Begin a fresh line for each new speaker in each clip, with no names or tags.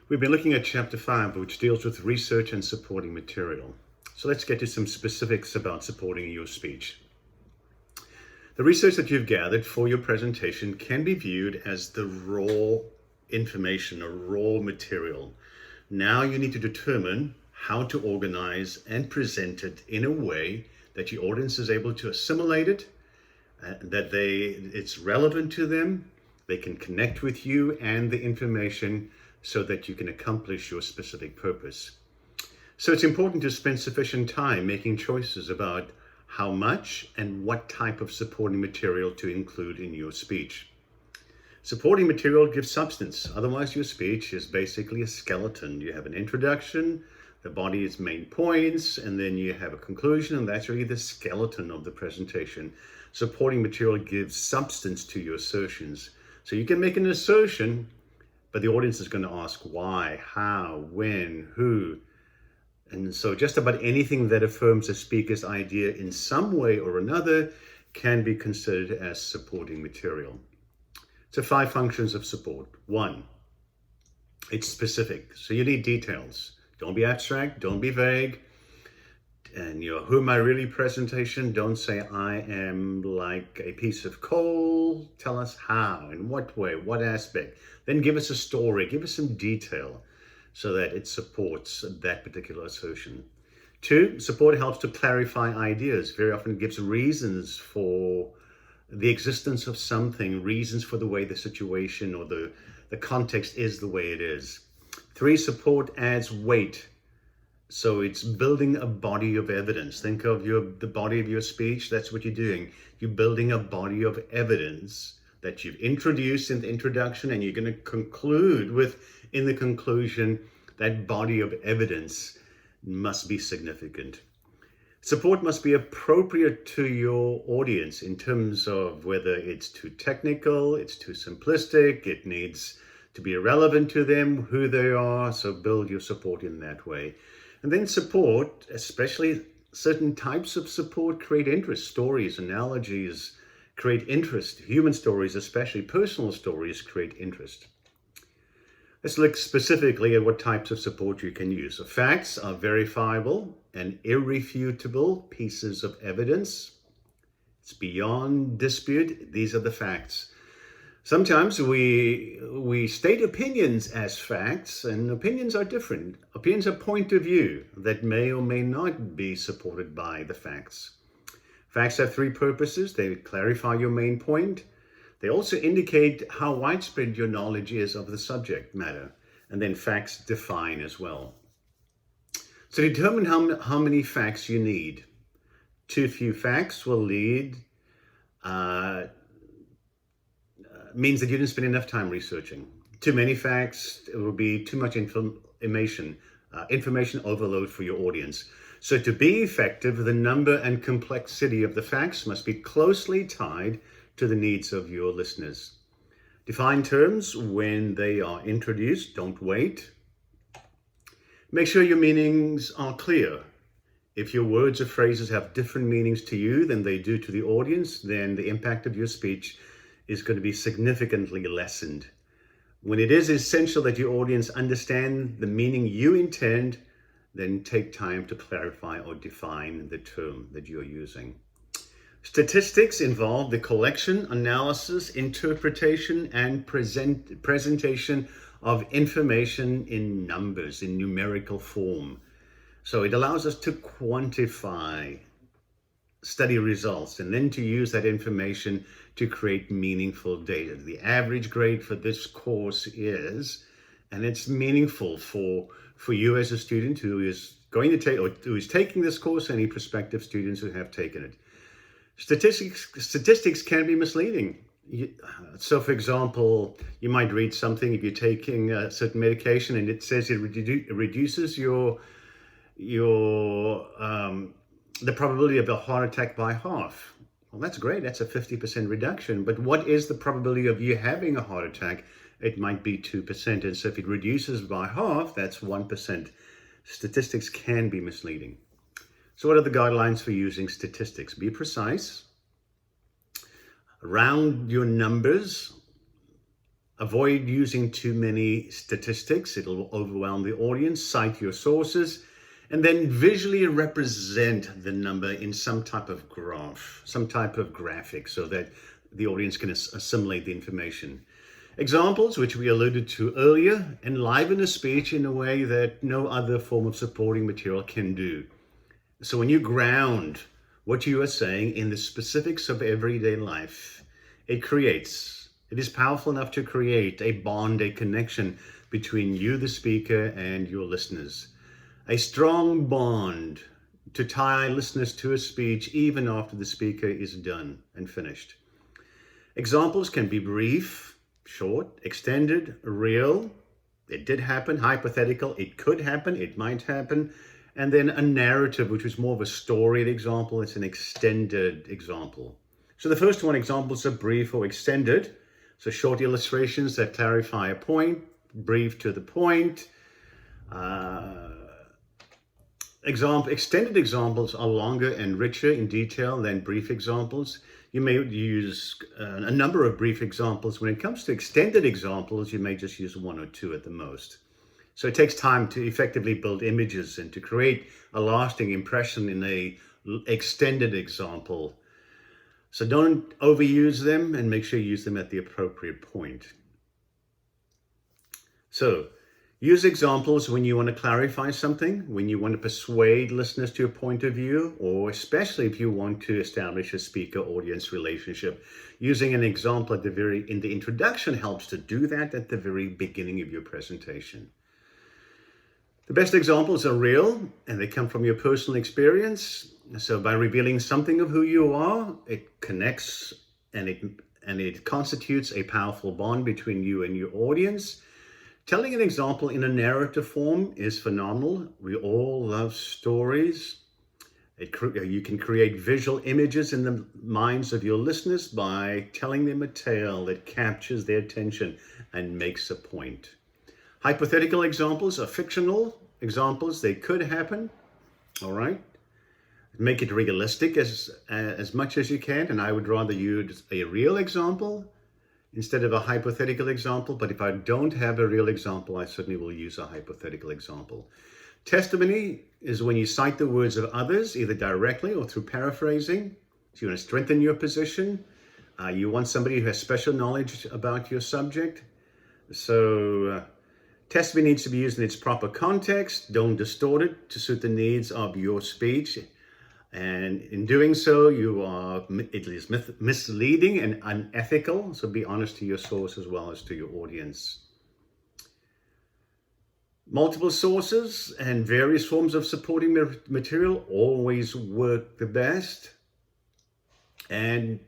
We've been looking at chapter 5, which deals with research and supporting material. So let's get to some specifics about supporting your speech. The research that you've gathered for your presentation can be viewed as the raw information or raw material. Now you need to determine how to organize and present it in a way that your audience is able to assimilate it, that it's relevant to them, they can connect with you and the information so that you can accomplish your specific purpose. So it's important to spend sufficient time making choices about how much and what type of supporting material to include in your speech. Supporting material gives substance, otherwise your speech is basically a skeleton. You have an introduction, the body's main points, and then you have a conclusion, and that's really the skeleton of the presentation. Supporting material gives substance to your assertions. So you can make an assertion, but the audience is going to ask why, how, when, who. And so just about anything that affirms a speaker's idea in some way or another can be considered as supporting material. So 5 functions of support. 1, it's specific. So you need details. Don't be abstract, don't be vague. And your who am I really presentation, don't say I am like a piece of coal. Tell us how, in what way, what aspect. Then give us a story, give us some detail so that it supports that particular assertion. 2, support helps to clarify ideas. Very often it gives reasons for the existence of something, reasons for the way the situation or the context is the way it is. 3, support adds weight. So it's building a body of evidence. Think of the body of your speech. That's what you're doing. You're building a body of evidence that you've introduced in the introduction, and you're going to conclude with, in the conclusion, that body of evidence must be significant. Support must be appropriate to your audience in terms of whether it's too technical, it's too simplistic, it needs to be relevant to them, who they are. So build your support in that way. And then support, especially certain types of support, create interest. Stories, analogies create interest. Human stories, especially personal stories, create interest. Let's look specifically at what types of support you can use. So facts are verifiable and irrefutable pieces of evidence. It's beyond dispute. These are the facts. Sometimes we state opinions as facts, and opinions are different. Opinions are point of view that may or may not be supported by the facts. Facts have 3 purposes. They clarify your main point. They also indicate how widespread your knowledge is of the subject matter. And then facts define as well. So determine how many facts you need. Too few facts will lead means that you didn't spend enough time researching. Too many facts, it will be too much information overload for your audience. So to be effective, the number and complexity of the facts must be closely tied to the needs of your listeners. Define terms when they are introduced, don't wait. Make sure your meanings are clear. If your words or phrases have different meanings to you than they do to the audience, then the impact of your speech is going to be significantly lessened. When it is essential that your audience understand the meaning you intend, then take time to clarify or define the term that you're using. Statistics involve the collection, analysis, interpretation, and presentation of information in numbers, in numerical form. So it allows us to quantify study results and then to use that information to create meaningful data. The average grade for this course is, and it's meaningful for you as a student who is going to take, or who is taking this course, any prospective students who have taken it. Statistics can be misleading. So for example, you might read something if you're taking a certain medication and it says it reduces the probability of a heart attack by half. Well, that's great. That's a 50% reduction. But what is the probability of you having a heart attack? It might be 2%. And so if it reduces by half, that's 1%. Statistics can be misleading. So what are the guidelines for using statistics? Be precise. Round your numbers. Avoid using too many statistics. It'll overwhelm the audience. Cite your sources, and then visually represent the number in some type of graph, some type of graphic, so that the audience can assimilate the information. Examples, which we alluded to earlier, enliven a speech in a way that no other form of supporting material can do. So when you ground what you are saying in the specifics of everyday life, it is powerful enough to create a bond, a connection between you, the speaker, and your listeners. A strong bond to tie listeners to a speech even after the speaker is done and finished. Examples can be brief, short, extended, real, it did happen, hypothetical, it could happen, it might happen, and then a narrative, which is more of a storied example. It's an extended example. So the first one, examples are brief or extended. So short illustrations that clarify a point, brief to the point. Extended examples are longer and richer in detail than brief examples. You may use a number of brief examples. When it comes to extended examples, you may just use one or two at the most. So it takes time to effectively build images and to create a lasting impression in a extended example. So don't overuse them, and make sure you use them at the appropriate point. So use examples when you want to clarify something, when you want to persuade listeners to a point of view, or especially if you want to establish a speaker-audience relationship. Using an example in the introduction helps to do that at the very beginning of your presentation. The best examples are real, and they come from your personal experience. So by revealing something of who you are, it connects and it constitutes a powerful bond between you and your audience. Telling an example in a narrative form is phenomenal. We all love stories. You can create visual images in the minds of your listeners by telling them a tale that captures their attention and makes a point. Hypothetical examples are fictional examples. They could happen, all right? Make it realistic as much as you can, and I would rather use a real example instead of a hypothetical example. But if I don't have a real example, I certainly will use a hypothetical example. Testimony is when you cite the words of others, either directly or through paraphrasing. So you want to strengthen your position. You want somebody who has special knowledge about your subject. So testimony needs to be used in its proper context. Don't distort it to suit the needs of your speech. And in doing so, it is misleading and unethical. So be honest to your source as well as to your audience. Multiple sources and various forms of supporting material always work the best. And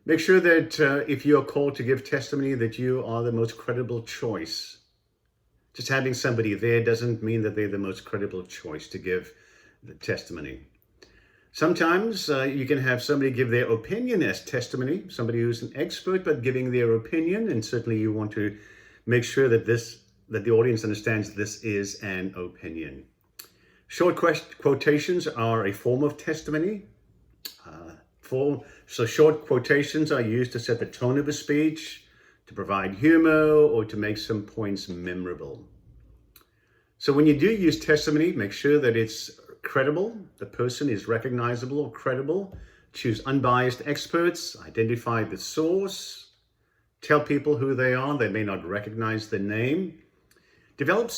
make sure that if you are called to give testimony, that you are the most credible choice. Just having somebody there doesn't mean that they're the most credible choice to give the testimony. Sometimes you can have somebody give their opinion as testimony, somebody who's an expert, but giving their opinion. And certainly you want to make sure that the audience understands this is an opinion. Short quotations are a form of testimony. So short quotations are used to set the tone of a speech, to provide humor, or to make some points memorable. So when you do use testimony, make sure that it's credible, the person is recognizable or credible. Choose unbiased experts, identify the source, tell people who they are, they may not recognize the name. Develop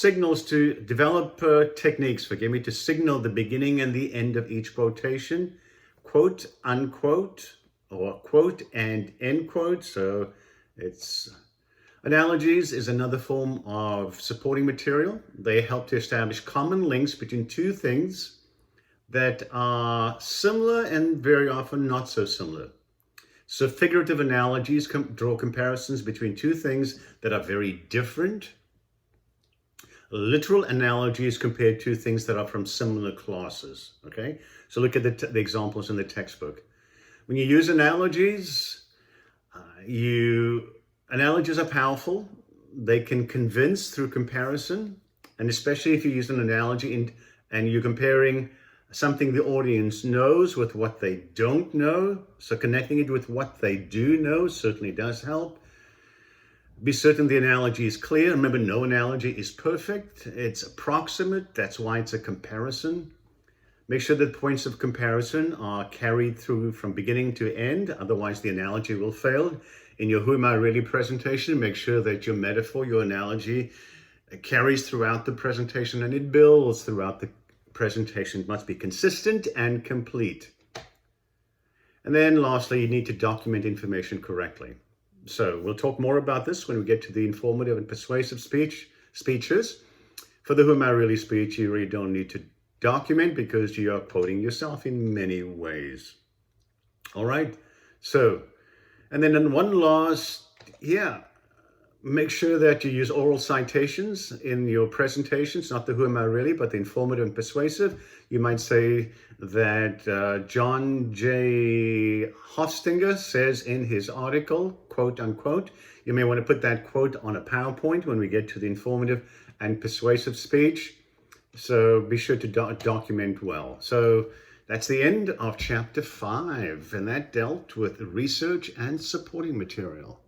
techniques, to signal the beginning and the end of each quotation, quote, unquote, or quote and end quote. So analogies is another form of supporting material. They help to establish common links between two things that are similar and very often not so similar. So figurative analogies draw comparisons between two things that are very different. Literal analogies compare two things that are from similar classes, okay? So look at the examples in the textbook. When you use analogies, analogies are powerful. They can convince through comparison, and especially if you use an analogy and you're comparing something the audience knows with what they don't know. So connecting it with what they do know certainly does help. Be certain the analogy is clear. Remember, no analogy is perfect. It's approximate. That's why it's a comparison. Make sure that points of comparison are carried through from beginning to end. Otherwise, the analogy will fail. In your Who Am I Really presentation, make sure that your metaphor, your analogy, carries throughout the presentation and it builds throughout the presentation. It must be consistent and complete. And then lastly, you need to document information correctly. So we'll talk more about this when we get to the informative and persuasive speeches. For the Who Am I Really speech, you really don't need to document because you are quoting yourself in many ways. All right. So, and then one last, make sure that you use oral citations in your presentations, not the Who Am I Really, but the informative and persuasive. You might say that John J. Hostinger says in his article, quote unquote. You may want to put that quote on a PowerPoint when we get to the informative and persuasive speech. So be sure to document well. So that's the end of chapter 5, and that dealt with research and supporting material.